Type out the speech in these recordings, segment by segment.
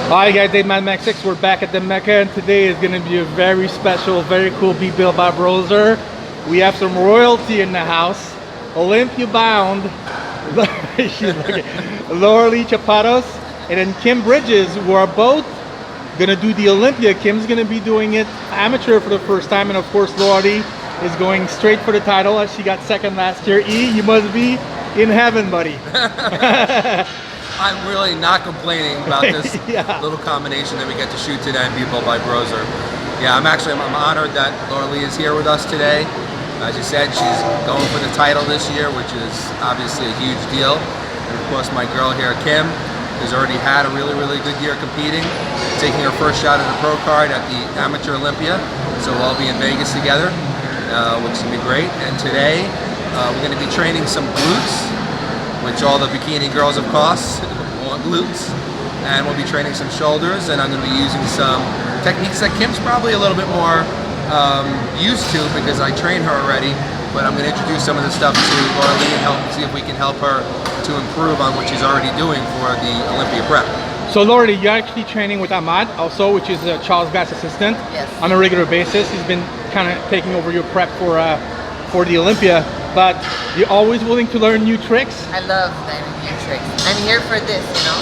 Alright guys, Dave Mad Max 6, we're back at the Mecca, and today is going to be a very special, very cool Be Built by Broser. We have some royalty in the house. Olympia bound, she's looking, Lauralie Chapados and then Kim Bridges, who are both going to do the Olympia. Kim's going to be doing it amateur for the first time, and of course Lauralie is going straight for the title as she got second last year. E, you must be in heaven, buddy. I'm really not complaining about this little combination that we get to shoot today and Be Built by Broser. Yeah, I'm honored that Lauralie is here with us today. As you said, she's going for the title this year, which is obviously a huge deal. And of course, my girl here, Kim, has already had a really good year competing, taking her first shot at the Pro Card at the Amateur Olympia. So we'll all be in Vegas together, which is gonna be great. And today, we're gonna be training some glutes, which all the bikini girls, of course, want glutes. And we'll be training some shoulders, and I'm going to be using some techniques that Kim's probably a little bit more used to because I train her already. But I'm going to introduce some of the stuff to Lauralie and see if we can help her to improve on what she's already doing for the Olympia prep. So Lauralie, you're actually training with Ahmad also, which is Charles' Bass assistant, on a regular basis. He's been kind of taking over your prep for the Olympia. But you're always willing to learn new tricks. I love learning new tricks. I'm here for this, you know.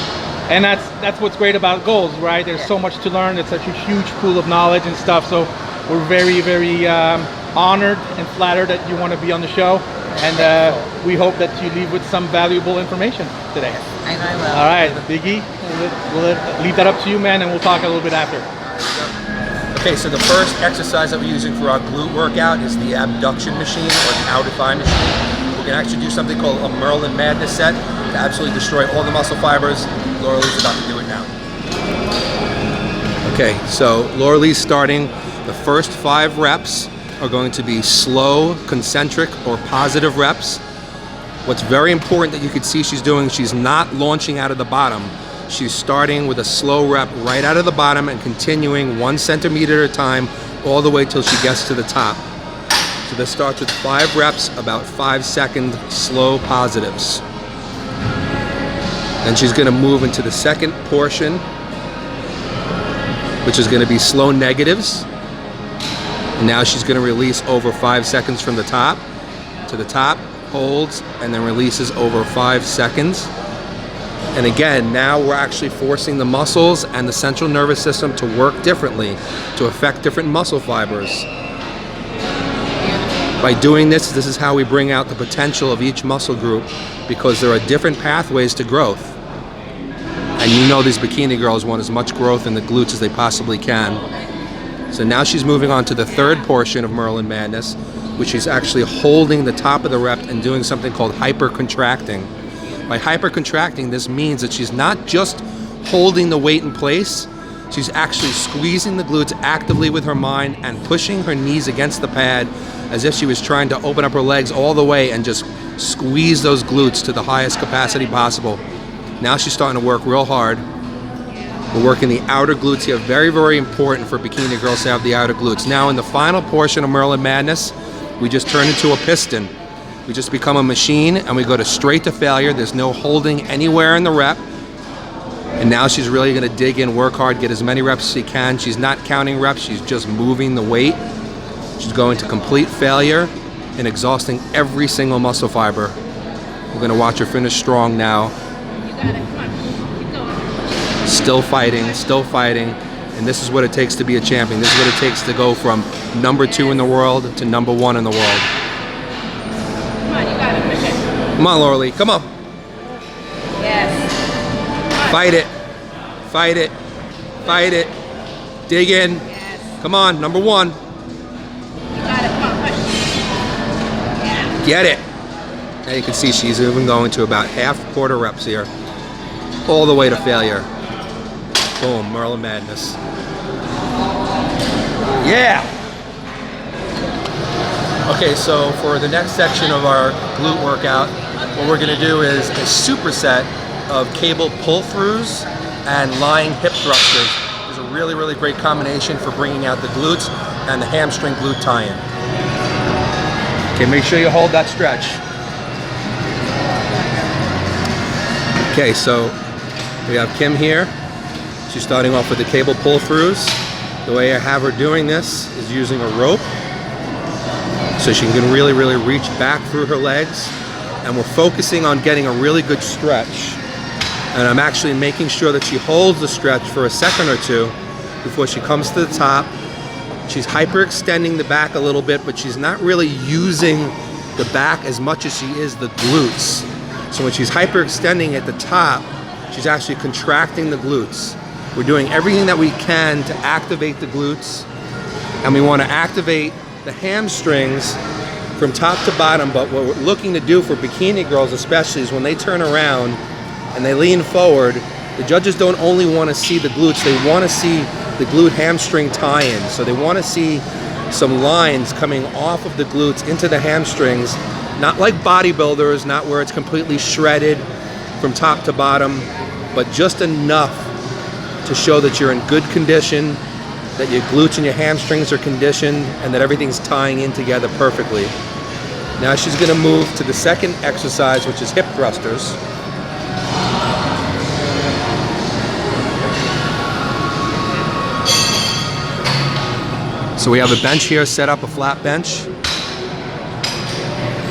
And that's what's great about goals, right? There's so much to learn. It's such a huge pool of knowledge and stuff. So we're very honored and flattered that you want to be on the show. And we hope that you leave with some valuable information today. I know I will. All right, Biggie, we'll leave that up to you, man, and we'll talk a little bit after. Okay, so the first exercise that we're using for our glute workout is the Abduction Machine, or the outer thigh machine. We're gonna actually do something called a Merlin Madness set to absolutely destroy all the muscle fibers. Lauralie's about to do it now. Okay, so Lauralie's starting. The first 5 reps are going to be slow, concentric, or positive reps. What's very important that you can see she's doing, she's not launching out of the bottom. She's starting with a slow rep right out of the bottom and continuing 1 centimeter at a time all the way till she gets to the top. So this starts with 5 reps, about 5-second slow positives. Then she's going to move into the second portion, which is going to be slow negatives. And now she's going to release over 5 seconds from the top to the top, holds, and then releases over 5 seconds. And again, now we're actually forcing the muscles and the central nervous system to work differently to affect different muscle fibers. By doing this is how we bring out the potential of each muscle group, because there are different pathways to growth. And you know these bikini girls want as much growth in the glutes as they possibly can. So now she's moving on to the third portion of Merlin Madness, which is actually holding the top of the rep and doing something called hyper-contracting. By hyper-contracting, this means that she's not just holding the weight in place, she's actually squeezing the glutes actively with her mind and pushing her knees against the pad as if she was trying to open up her legs all the way and just squeeze those glutes to the highest capacity possible. Now she's starting to work real hard. We're working the outer glutes here. Very important for bikini girls to have the outer glutes. Now in the final portion of Merlin Madness, we just turn into a piston. We just become a machine and we go straight to failure. There's no holding anywhere in the rep. And now she's really gonna dig in, work hard, get as many reps as she can. She's not counting reps, she's just moving the weight. She's going to complete failure and exhausting every single muscle fiber. We're gonna watch her finish strong now. You got it, come on, keep going. Still fighting. And this is what it takes to be a champion. This is what it takes to go from #2 in the world to #1 in the world. Come on, you got it, push it. Come on, Lauralie, come on. Yes. Fight it. Dig in. Yes. Come on, #1. You got it, come on, push. Yeah. Get it. Now you can see she's even going to about half-quarter reps here, all the way to failure. Boom, Merlin Madness. Yeah. Okay, so for the next section of our glute workout, what we're gonna do is a superset of cable pull-throughs and lying hip thrusters. It's a really great combination for bringing out the glutes and the hamstring glute tie-in. Okay, make sure you hold that stretch. Okay, so we have Kim here. She's starting off with the cable pull-throughs. The way I have her doing this is using a rope, so she can really reach back through her legs. And we're focusing on getting a really good stretch. And I'm actually making sure that she holds the stretch for a second or two before she comes to the top. She's hyperextending the back a little bit, but she's not really using the back as much as she is the glutes. So when she's hyperextending at the top, she's actually contracting the glutes. We're doing everything that we can to activate the glutes, and we want to activate the hamstrings from top to bottom. But what we're looking to do for bikini girls especially is when they turn around and they lean forward, the judges don't only want to see the glutes, they want to see the glute hamstring tie-in. So they want to see some lines coming off of the glutes into the hamstrings, not like bodybuilders, not where it's completely shredded from top to bottom, but just enough to show that you're in good condition, that your glutes and your hamstrings are conditioned, and that everything's tying in together perfectly. Now she's going to move to the second exercise, which is hip thrusters. So we have a bench here, set up a flat bench.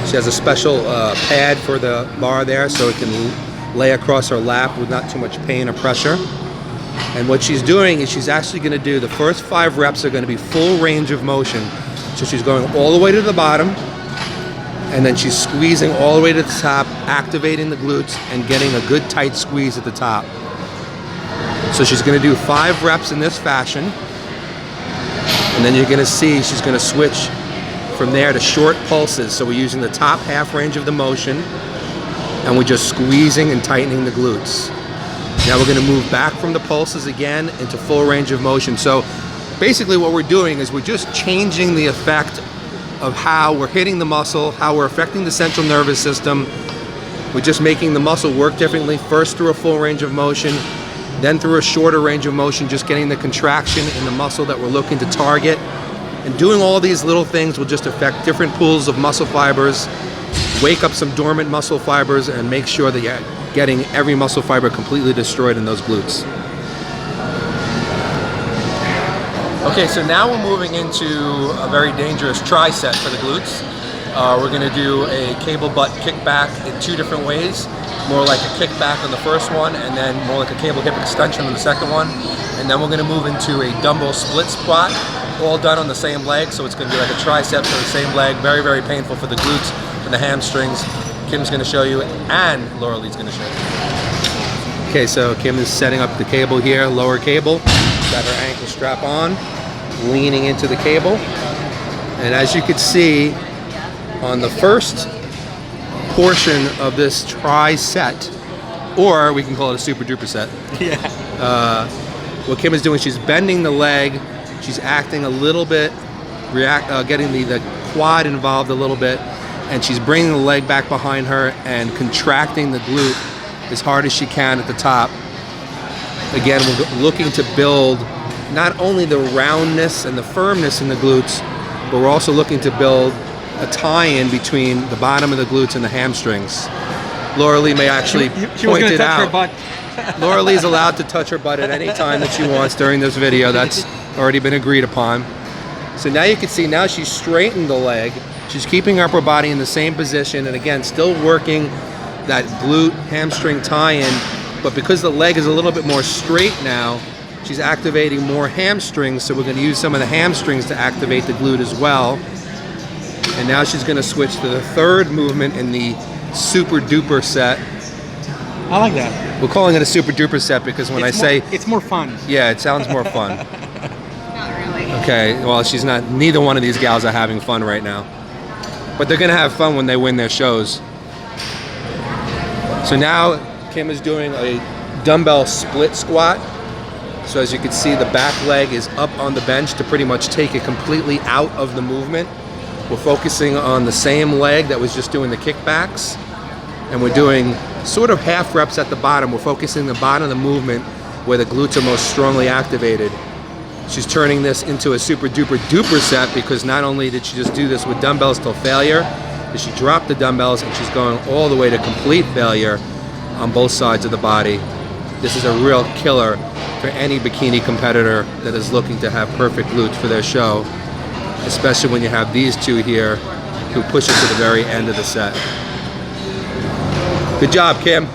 She has a special pad for the bar there so it can lay across her lap with not too much pain or pressure. And what she's doing is she's actually going to do, the first 5 reps are going to be full range of motion. So she's going all the way to the bottom, and then she's squeezing all the way to the top, activating the glutes and getting a good tight squeeze at the top. So she's going to do 5 reps in this fashion. And then you're going to see she's going to switch from there to short pulses. So we're using the top half range of the motion, and we're just squeezing and tightening the glutes. Now we're going to move back from the pulses again into full range of motion. So basically what we're doing is we're just changing the effect of how we're hitting the muscle, how we're affecting the central nervous system. We're just making the muscle work differently, first through a full range of motion, then through a shorter range of motion, just getting the contraction in the muscle that we're looking to target. And doing all these little things will just affect different pools of muscle fibers, wake up some dormant muscle fibers, and make sure that you're getting every muscle fiber completely destroyed in those glutes. Okay, so now we're moving into a very dangerous tricep for the glutes. We're going to do a cable butt kickback in 2 different ways. More like a kickback on the first one, and then more like a cable hip extension on the second one. And then we're going to move into a dumbbell split squat, all done on the same leg. So it's going to be like a tricep for the same leg. Very painful for the glutes and the hamstrings. Kim's going to show you, and Lauralie's going to show you. Okay, so Kim is setting up the cable here, lower cable. Got her ankle strap on, leaning into the cable. And as you can see, on the first portion of this tri-set, or we can call it a super duper set. Yeah. What Kim is doing, she's bending the leg, she's acting a little bit, getting the quad involved a little bit, and she's bringing the leg back behind her and contracting the glute as hard as she can at the top. Again, we're looking to build not only the roundness and the firmness in the glutes, but we're also looking to build a tie-in between the bottom of the glutes and the hamstrings. Lauralie may actually point it out. Lauralie is allowed to touch her butt at any time that she wants during this video. That's already been agreed upon. So now you can see, now she's straightened the leg. She's keeping her upper body in the same position, and again, still working that glute hamstring tie-in, but because the leg is a little bit more straight now, she's activating more hamstrings, so we're going to use some of the hamstrings to activate the glute as well. And now she's going to switch to the third movement in the super duper set. I like that. We're calling it a super duper set because when it's more fun. Yeah, it sounds more fun. Not really. Okay, well, she's not, neither one of these gals are having fun right now. But they're going to have fun when they win their shows. So now Kim is doing a dumbbell split squat. So as you can see, the back leg is up on the bench to pretty much take it completely out of the movement. We're focusing on the same leg that was just doing the kickbacks. And we're doing sort of half reps at the bottom. We're focusing the bottom of the movement where the glutes are most strongly activated. She's turning this into a super duper duper set because not only did she just do this with dumbbells till failure, but she dropped the dumbbells and she's going all the way to complete failure on both sides of the body. This is a real killer for any bikini competitor that is looking to have perfect glutes for their show, especially when you have these two here who push it to the very end of the set. Good job, Kim.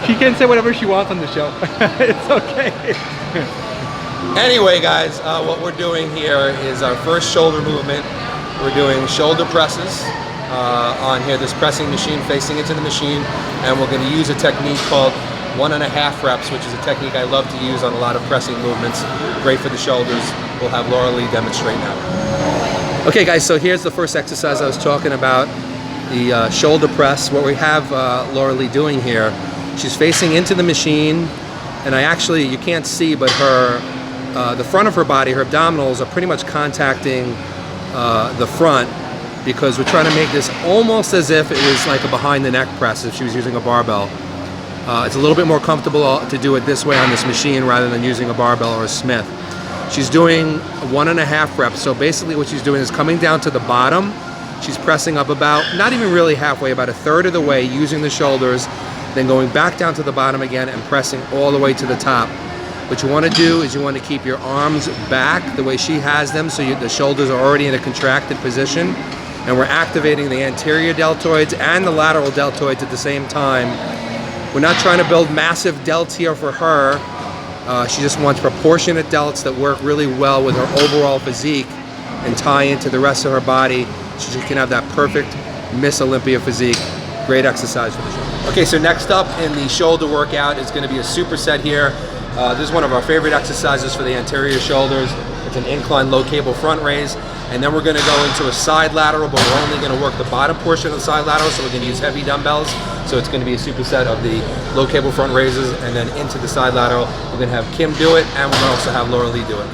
She can say whatever she wants on the show. It's okay. Anyway, guys, what we're doing here is our first shoulder movement. We're doing shoulder presses on here, this pressing machine, facing into the machine, and we're going to use a technique called 1.5 reps, which is a technique I love to use on a lot of pressing movements. Great for the shoulders. We'll have Lauralie demonstrate now. Okay, guys, so here's the first exercise I was talking about, the shoulder press. What we have Lauralie doing here, she's facing into the machine, and you can't see, but the front of her body, her abdominals are pretty much contacting the front, because we're trying to make this almost as if it was like a behind the neck press if she was using a barbell. It's a little bit more comfortable to do it this way on this machine rather than using a barbell or a Smith. She's doing 1.5 reps. So basically what she's doing is coming down to the bottom. She's pressing up about, not even really halfway, about 1/3 of the way using the shoulders, then going back down to the bottom again and pressing all the way to the top. What you want to do is you want to keep your arms back the way she has them, so the shoulders are already in a contracted position, and we're activating the anterior deltoids and the lateral deltoids at the same time. We're not trying to build massive delts here for her. She just wants proportionate delts that work really well with her overall physique and tie into the rest of her body, so she can have that perfect Miss Olympia physique. Great exercise for the shoulder. Okay, so next up in the shoulder workout is going to be a superset here. This is one of our favorite exercises for the anterior shoulders. It's an incline low cable front raise, and then we're going to go into a side lateral, but we're only going to work the bottom portion of the side lateral, so we're going to use heavy dumbbells. So it's going to be a superset of the low cable front raises and then into the side lateral. We're going to have Kim do it, and we're going to also have Lauralie do it.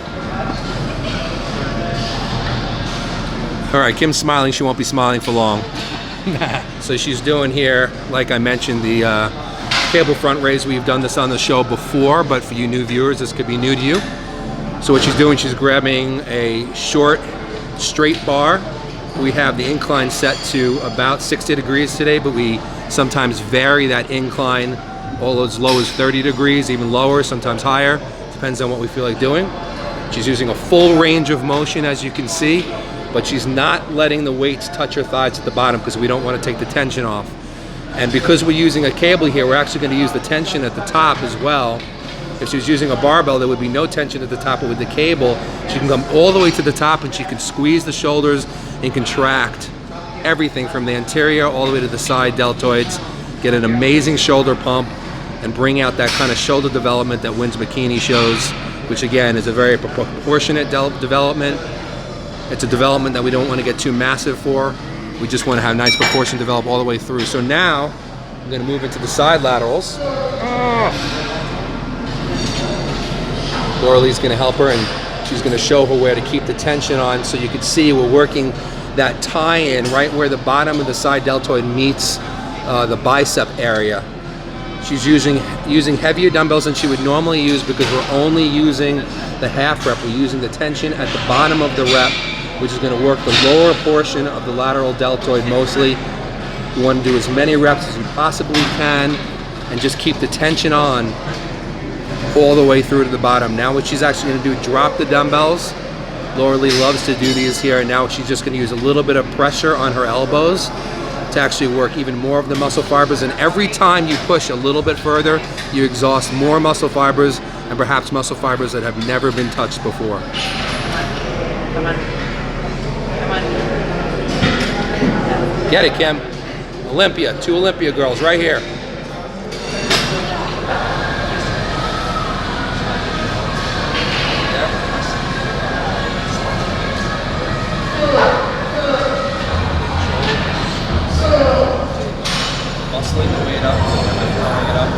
All right, Kim's smiling. She won't be smiling for long. So she's doing here, like I mentioned, the cable front raise. We've done this on the show before, but for you new viewers, this could be new to you. So what she's doing, she's grabbing a short, straight bar. We have the incline set to about 60 degrees today, but we sometimes vary that incline all as low as 30 degrees, even lower, sometimes higher. Depends on what we feel like doing. She's using a full range of motion, as you can see, but she's not letting the weights touch her thighs at the bottom because we don't want to take the tension off. And because we're using a cable here, we're actually going to use the tension at the top as well. If she was using a barbell, there would be no tension at the top, but with the cable, she can come all the way to the top and she can squeeze the shoulders and contract everything from the anterior all the way to the side deltoids, get an amazing shoulder pump, and bring out that kind of shoulder development that wins bikini shows, which again is a very proportionate development. It's a development that we don't want to get too massive for. We just want to have nice proportion develop all the way through. So now I'm going to move into the side laterals. Lauralie's going to help her, and she's going to show her where to keep the tension on. So you can see we're working that tie-in right where the bottom of the side deltoid meets the bicep area. She's using heavier dumbbells than she would normally use because we're only using the half rep. We're using the tension at the bottom of the rep, which is going to work the lower portion of the lateral deltoid mostly. You want to do as many reps as you possibly can and just keep the tension on all the way through to the bottom. Now what she's actually going to do, drop the dumbbells. Lauralie loves to do these here, and now she's just going to use a little bit of pressure on her elbows to actually work even more of the muscle fibers. And every time you push a little bit further, you exhaust more muscle fibers, and perhaps muscle fibers that have never been touched before. Come on. Come on. Get it, Kim. Olympia, 2 Olympia girls right here. Muscling the weight up, throwing it up.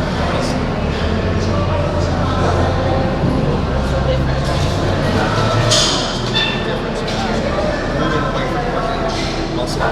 Moving away from what you need to be, muscle.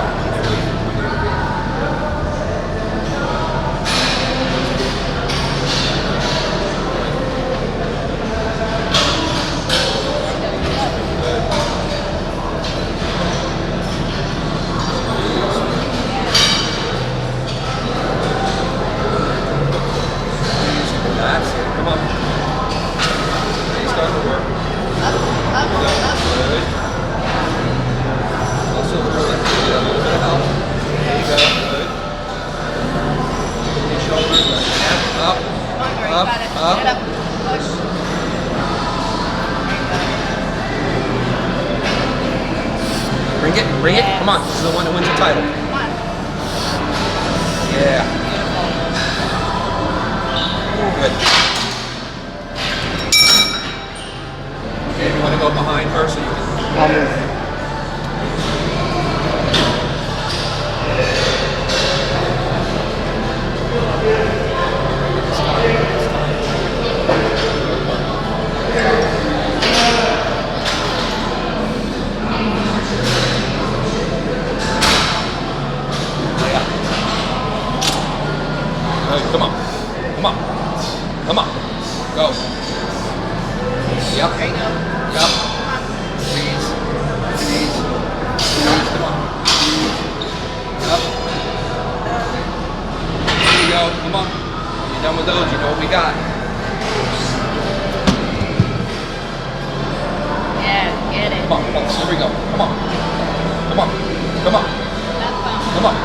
Bring it. Come on. This is the one that wins the title. Come on. Yeah. Good. Okay, you want to go behind her so you can... I'll move. Come on. Come on. Come on. Go. Yep. There you go. Yep. Please. Please. Please. Come on. Yep. There you go. Come on. When you're done with those, you know what we got. Yeah, get it. Come on. Come on. Here we go. Come on. Come on. Come on. Come on.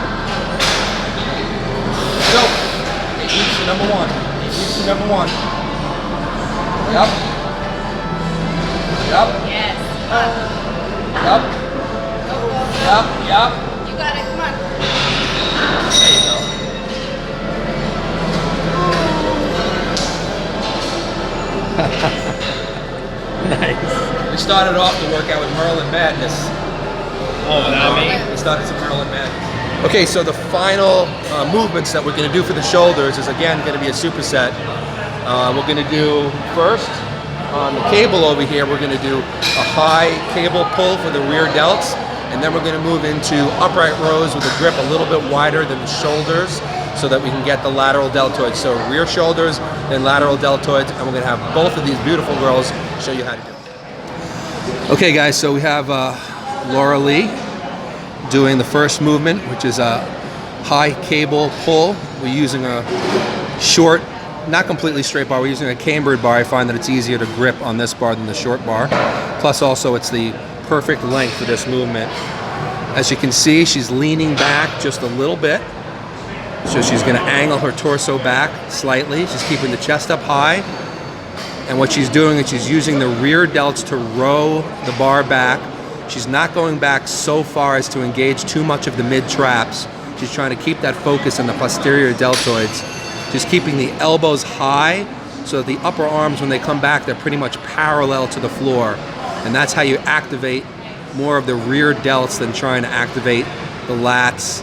Go. Reach to number 1. Reach to number 1. Yep. Yep. Yes. Yep. Go, go, go. Yep. Yep. You got it. Come on. There you go. Nice. We started off the workout with Merlin Madness. Oh, not me. We started some Merlin Madness. Okay, so the final movements that we're going to do for the shoulders is again going to be a superset. We're going to do first on the cable over here. We're going to do a high cable pull for the rear delts, and then we're going to move into upright rows with a grip a little bit wider than the shoulders. so that we can get the lateral deltoids. So rear shoulders, then lateral deltoids, and we're gonna have both of these beautiful girls show you how to do it. Okay guys, so we have Lauralie doing the first movement, which is a high cable pull. We're using a short, not completely straight bar, we're using a cambered bar. I find that it's easier to grip on this bar than the short bar. Plus also it's the perfect length for this movement. As you can see, she's leaning back just a little bit. So she's gonna angle her torso back slightly. She's keeping the chest up high. And what she's doing is she's using the rear delts to row the bar back. She's not going back so far as to engage too much of the mid traps. She's trying to keep that focus in the posterior deltoids. She's keeping the elbows high so that the upper arms, when they come back, they're pretty much parallel to the floor. And that's how you activate more of the rear delts than trying to activate the lats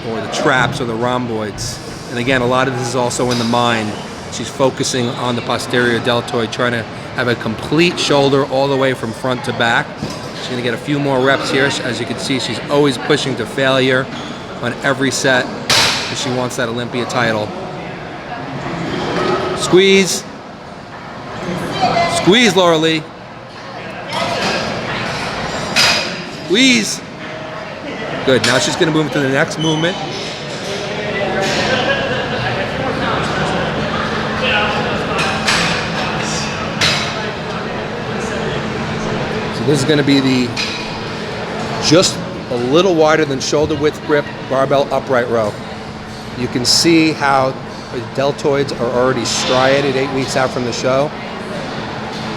or the traps or the rhomboids. And again, a lot of this is also in the mind. She's focusing on the posterior deltoid, trying to have a complete shoulder all the way from front to back. She's gonna get a few more reps here. As you can see, she's always pushing to failure on every set because she wants that Olympia title. Squeeze. Squeeze, Lauralie. Squeeze. Good, now she's gonna move to the next movement. So this is gonna be the just a little wider than shoulder width grip barbell upright row. You can see how the deltoids are already striated 8 weeks out from the show.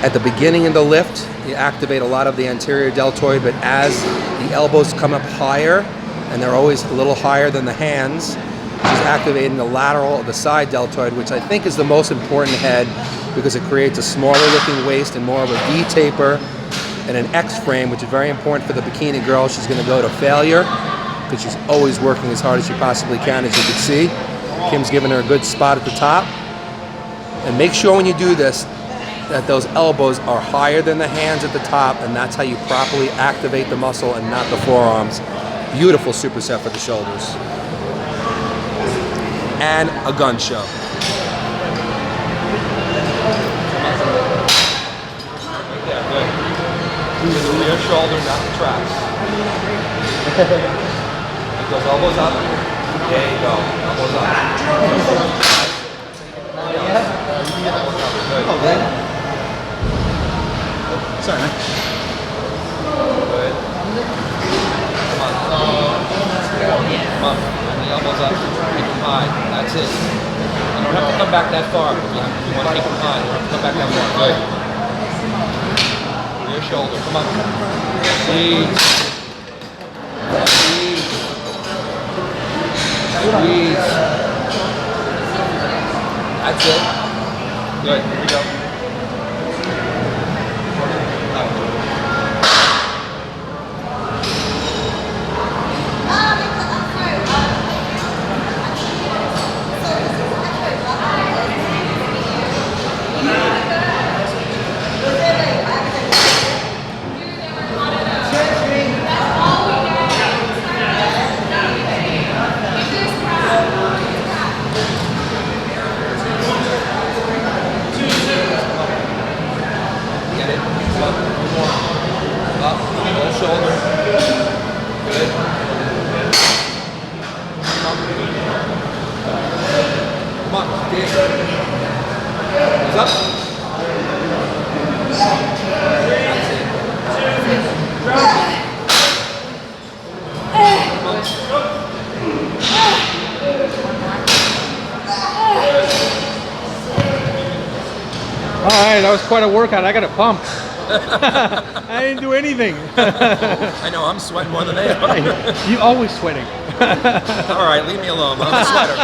At the beginning of the lift, you activate a lot of the anterior deltoid, but as the elbows come up higher, and they're always a little higher than the hands, she's activating the lateral of the side deltoid, which I think is the most important head because it creates a smaller looking waist and more of a V taper and an X frame, which is very important for the bikini girl. She's gonna go to failure because she's always working as hard as she possibly can, as you can see. Kim's giving her a good spot at the top. And make sure when you do this, that those elbows are higher than the hands at the top, and that's how you properly activate the muscle and not the forearms. Beautiful superset for the shoulders. And a gun show. Yeah, good. Use the rear shoulder, not the traps. Get those elbows up. There you go. Elbows up. Oh, good. Sorry, man. Good. Come on. Come on. And the elbows up. Keep them high. That's it. You don't have to come back that far. You want to keep them high. You don't have to come back that far. Good. Rear shoulder. Come on. Squeeze. Squeeze. Squeeze. That's it. Good. Here we go. Alright, that was quite a workout. I got a pump. I didn't do anything. I know, I'm sweating more than they are. You always sweating. Alright, leave me alone. I'm a sweater.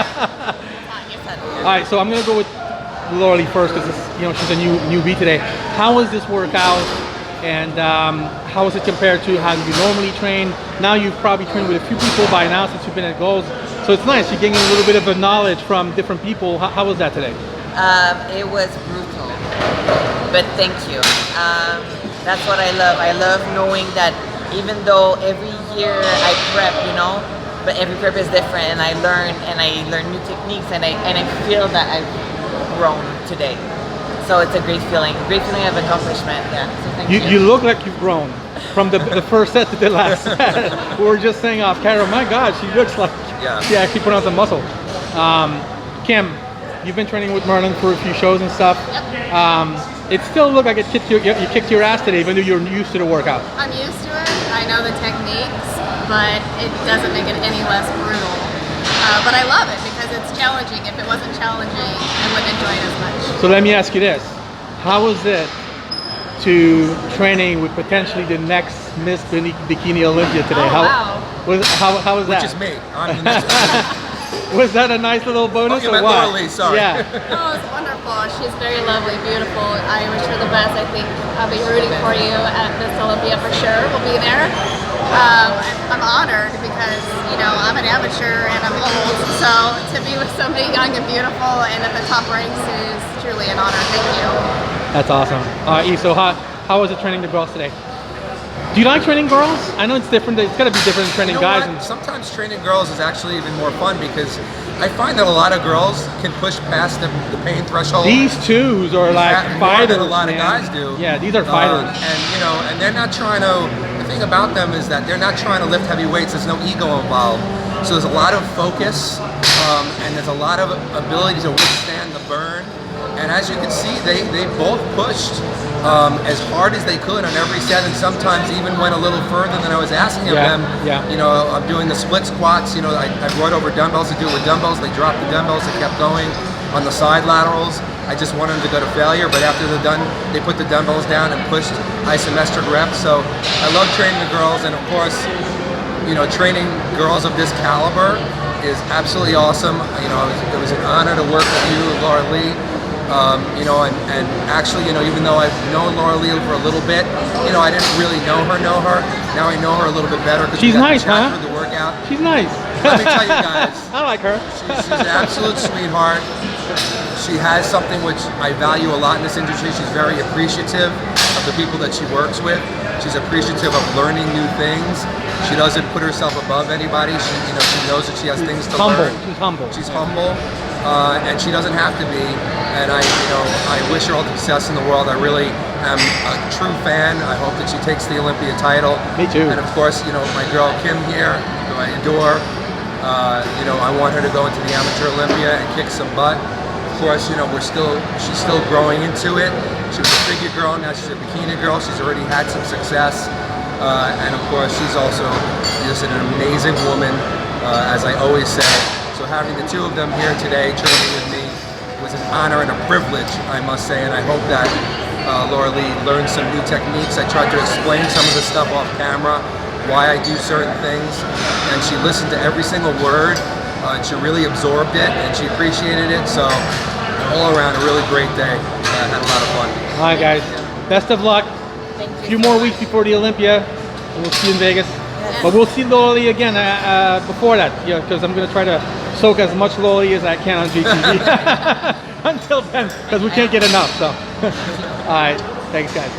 Alright, so I'm gonna go with Lauralie first because she's a newbie today. How was this workout, and how is it compared to how you normally train? Now you've probably trained with a few people by now since you've been at Goals, so it's nice. You're getting a little bit of a knowledge from different people. How was that today? It was brutal, but thank you. That's what I love. I love knowing that even though every year I prep, but every prep is different, and I learn new techniques, and I feel that I've grown today. So it's a great feeling of accomplishment. Yeah. So thank you. You look like you've grown from the first set to the last set. We were just saying off camera, my God, she looks like she actually put on some muscle. Kim, you've been training with Merlin for a few shows and stuff. Yep. It still looked like you kicked your ass today, even though you're used to the workout. I'm used to it. I know the techniques, but it doesn't make it any less brutal. But I love it because it's challenging. If it wasn't challenging, I wouldn't enjoy it as much. So let me ask you this. How was it to training with potentially the next Miss Bikini Olympia today? Oh, wow. How was that? Which is me. I'm the next Was that a nice little bonus you or meant what? Lauralie, sorry. Yeah. Oh, it's wonderful. She's very lovely, beautiful. I wish her the best. I think I'll be rooting for you at Miss Olympia for sure. We'll be there. I'm honored because, you know, I'm an amateur and I'm old. So to be with somebody young and beautiful and at the top ranks is truly an honor. Thank you. That's awesome. Eve, so how was it training the girls today? Do you like training girls? I know it's different. It's got to be different than training guys. What? Sometimes training girls is actually even more fun because I find that a lot of girls can push past the pain threshold. These twos are like fighters. More than a lot of man. guys do. Yeah, these are fighters. And you know, and they're not trying to. The thing about them is that they're not trying to lift heavy weights. There's no ego involved. So there's a lot of focus, and there's a lot of ability to withstand the burn. And as you can see, they both pushed as hard as they could on every set, and sometimes even went a little further than I was asking of them. Yeah. You know, I'm doing the split squats. You know, I brought over dumbbells to do it with dumbbells. They dropped the dumbbells. They kept going on the side laterals. I just wanted them to go to failure, but after they're done, they put the dumbbells down and pushed isometric reps. So I love training the girls, and of course, you know, training girls of this caliber is absolutely awesome. You know, it was an honor to work with you, Lauralie. You know, and actually, you know, even though I've known Lauralie for a little bit, you know, I didn't really know her. Now I know her a little bit better. She's nice, huh? Through the workout. She's nice. Let me tell you guys. I like her. She's an absolute sweetheart. She has something which I value a lot in this industry. She's very appreciative of the people that she works with. She's appreciative of learning new things. She doesn't put herself above anybody. She, you know, she knows that she has things to learn. She's humble. She's humble, and she doesn't have to be. And I wish her all the success in the world. I really am a true fan. I hope that she takes the Olympia title. Me too. And of course, you know, my girl Kim here, who I adore. You know, I want her to go into the Amateur Olympia and kick some butt. Of course, you know, she's still growing into it. She was a figure girl, now she's a bikini girl. She's already had some success. And of course, she's also just an amazing woman, as I always say. So having the two of them here today training with me was an honor and a privilege, I must say. And I hope that Lauralie learned some new techniques. I tried to explain some of the stuff off camera, why I do certain things, and she listened to every single word. And she really absorbed it, and she appreciated it. So all around, a really great day. I had a lot of fun. All right, guys. Best of luck. Thank you. A few more weeks before the Olympia, and we'll see you in Vegas. Yes. But we'll see Lauralie again before that, because I'm going to try to soak as much Lauralie as I can on GTV until then, because we can't get enough. So, all right, thanks, guys.